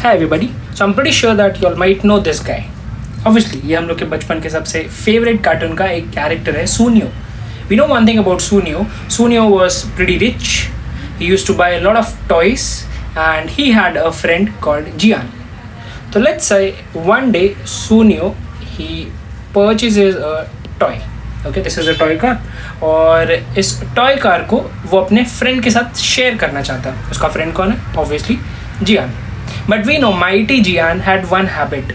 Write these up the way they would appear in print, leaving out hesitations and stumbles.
Hi everybody. So I'm pretty sure that you all might know this guy. Obviously, ये हम लोग के बचपन के सबसे फेवरेट कार्टून का एक कैरेक्टर है सूनियो. We know one thing about Sunio. Sunio was pretty rich. He used to buy a lot of toys and he had a friend called Jian. So let's say one day Sunio he purchases a toy. Okay, this is a toy car. और इस toy car को वो अपने friend के साथ share करना चाहता है. उसका फ्रेंड कौन है? Obviously Jiyan. But we know mighty Jiyan had one habit.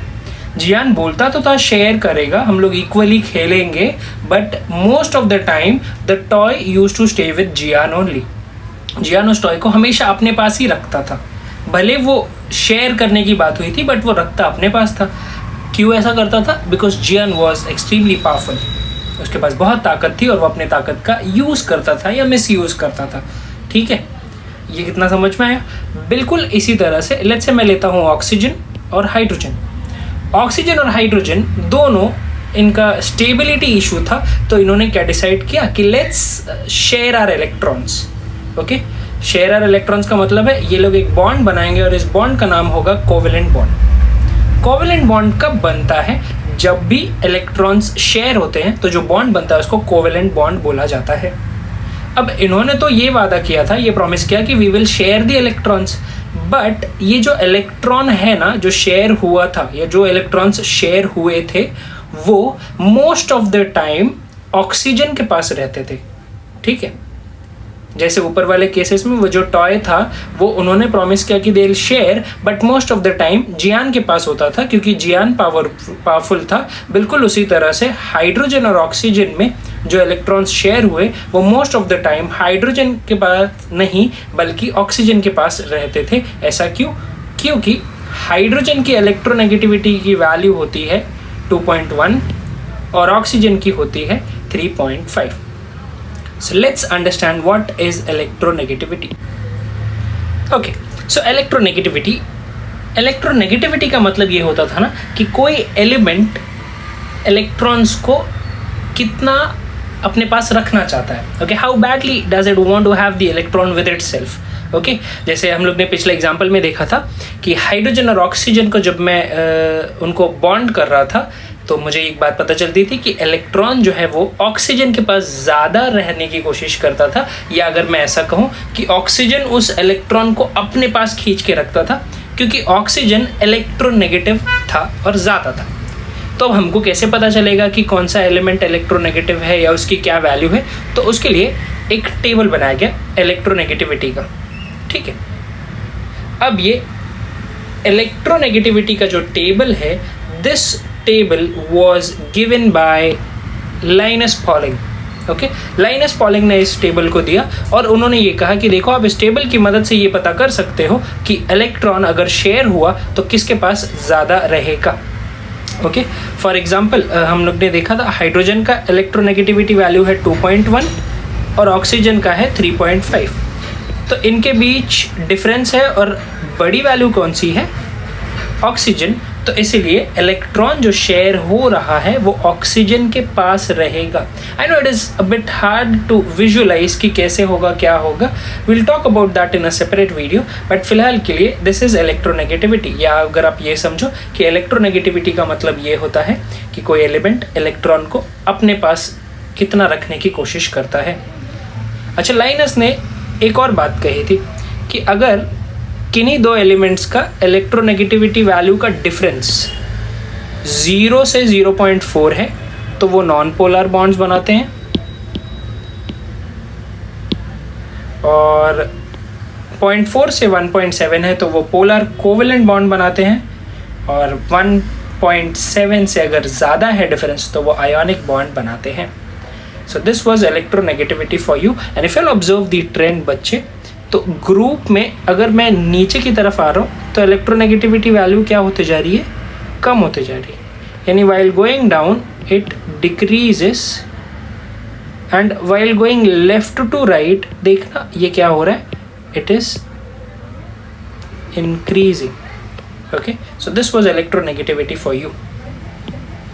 Jiyan बोलता तो था शेयर करेगा, हम लोग इक्वली खेलेंगे, but most of the time the toy used to stay with Jiyan only. Jiyan उस टॉय को हमेशा अपने पास ही रखता था. भले वो शेयर करने की बात हुई थी बट वो रखता अपने पास था. क्यों ऐसा करता था? Because Jian was extremely powerful. उसके पास बहुत ताकत थी और वो अपने ताकत का यूज़ करता था या मिस यूज़ करता था. ठीक है, ये कितना समझ में आया? बिल्कुल इसी तरह से लेट्स से मैं लेता हूँ ऑक्सीजन और हाइड्रोजन. ऑक्सीजन और हाइड्रोजन दोनों इनका स्टेबिलिटी इशू था, तो इन्होंने क्या डिसाइड किया कि let's share our electrons. Okay, share our electrons का मतलब है ये लोग एक बॉन्ड बनाएंगे और इस बॉन्ड का नाम होगा कोवेलेंट बॉन्ड. कोवेलेंट बॉन्ड कब बनता है? जब भी इलेक्ट्रॉन्स शेयर होते हैं तो जो बॉन्ड बनता है उसको कोवेलेंट बॉन्ड बोला जाता है. अब इन्होंने तो ये वादा किया था, ये प्रॉमिस किया कि we will share the electrons, but ये जो इलेक्ट्रॉन है ना जो शेयर हुआ था या जो इलेक्ट्रॉन्स शेयर हुए थे वो most of the time oxygen के पास रहते थे. ठीक है, जैसे ऊपर वाले केसेस में वो जो टॉय था वो उन्होंने प्रॉमिस किया कि they will share, but most of the time Jiyan के पास होता था क्योंकि जियान पावरफुल था. बिल्कुल उसी तरह से हाइड्रोजन और ऑक्सीजन में जो इलेक्ट्रॉन्स शेयर हुए वो most of the time hydrogen के पास नहीं बल्कि ऑक्सीजन के पास रहते थे. ऐसा क्यों? क्योंकि हाइड्रोजन की इलेक्ट्रोनेगेटिविटी की वैल्यू होती है 2.1 और ऑक्सीजन की होती है 3.5. So let's understand what is electronegativity. Okay, so electronegativity का मतलब ये होता था ना कि कोई एलिमेंट इलेक्ट्रॉन्स को कितना अपने पास रखना चाहता है. Okay, how badly does it want to have the electron with itself. Okay, जैसे हम लोग ने पिछले एग्जांपल में देखा था कि हाइड्रोजन और ऑक्सीजन को जब मैं उनको बॉन्ड कर रहा था तो मुझे एक बात पता चलती थी कि इलेक्ट्रॉन जो है वो ऑक्सीजन के पास ज़्यादा रहने की कोशिश करता था, या अगर मैं ऐसा कहूँ कि ऑक्सीजन उस इलेक्ट्रॉन को अपने पास खींच के रखता था क्योंकि ऑक्सीजन इलेक्ट्रोनेगेटिव था और ज़्यादा था. तो हमको कैसे पता चलेगा कि कौन सा एलिमेंट इलेक्ट्रोनेगेटिव है या उसकी क्या वैल्यू है? तो उसके लिए एक टेबल बनाया गया इलेक्ट्रोनेगेटिविटी का. ठीक है, अब ये इलेक्ट्रोनेगेटिविटी का जो टेबल है, this table was given by Linus Pauling. Okay, Linus Pauling ने इस टेबल को दिया और उन्होंने ये कहा कि देखो आप इस टेबल की मदद से ये पता कर सकते हो कि इलेक्ट्रॉन अगर शेयर हुआ तो किसके पास ज़्यादा रहेगा. ओके, फॉर एग्जांपल हम लोग ने देखा था हाइड्रोजन का इलेक्ट्रोनेगेटिविटी वैल्यू है 2.1 और ऑक्सीजन का है 3.5. तो इनके बीच डिफरेंस है और बड़ी वैल्यू कौन सी है? ऑक्सीजन. तो इसीलिए इलेक्ट्रॉन जो शेयर हो रहा है वो ऑक्सीजन के पास रहेगा. I know it is a bit hard to visualise कि कैसे होगा, क्या होगा. Will talk about that in a separate video, but फिलहाल के लिए दिस इज़ इलेक्ट्रोनेगेटिविटी. या अगर आप ये समझो कि इलेक्ट्रोनेगेटिविटी का मतलब ये होता है कि कोई एलिमेंट इलेक्ट्रॉन को अपने पास कितना रखने की कोशिश करता है. अच्छा, लाइनस ने एक और बात कही थी कि अगर किन्हीं दो एलिमेंट्स का इलेक्ट्रोनेगेटिविटी वैल्यू का डिफरेंस 0 से 0.4 है तो वो नॉन पोलर बॉन्ड्स बनाते हैं, और 0.4 से 1.7 है तो वो पोलर कोवेलेंट बॉन्ड बनाते हैं, और 1.7 से अगर ज़्यादा है डिफरेंस तो वो आयोनिक बॉन्ड बनाते हैं. सो this was electronegativity for you. And if you observe the trend बच्चे, तो ग्रुप में अगर मैं नीचे की तरफ आ रहा हूँ तो इलेक्ट्रोनेगेटिविटी वैल्यू क्या होते जा रही है? कम होते जा रही है. यानी while going down it decreases and while going left to right देखना ये क्या हो रहा है? It is increasing. Okay, so this was electronegativity for you.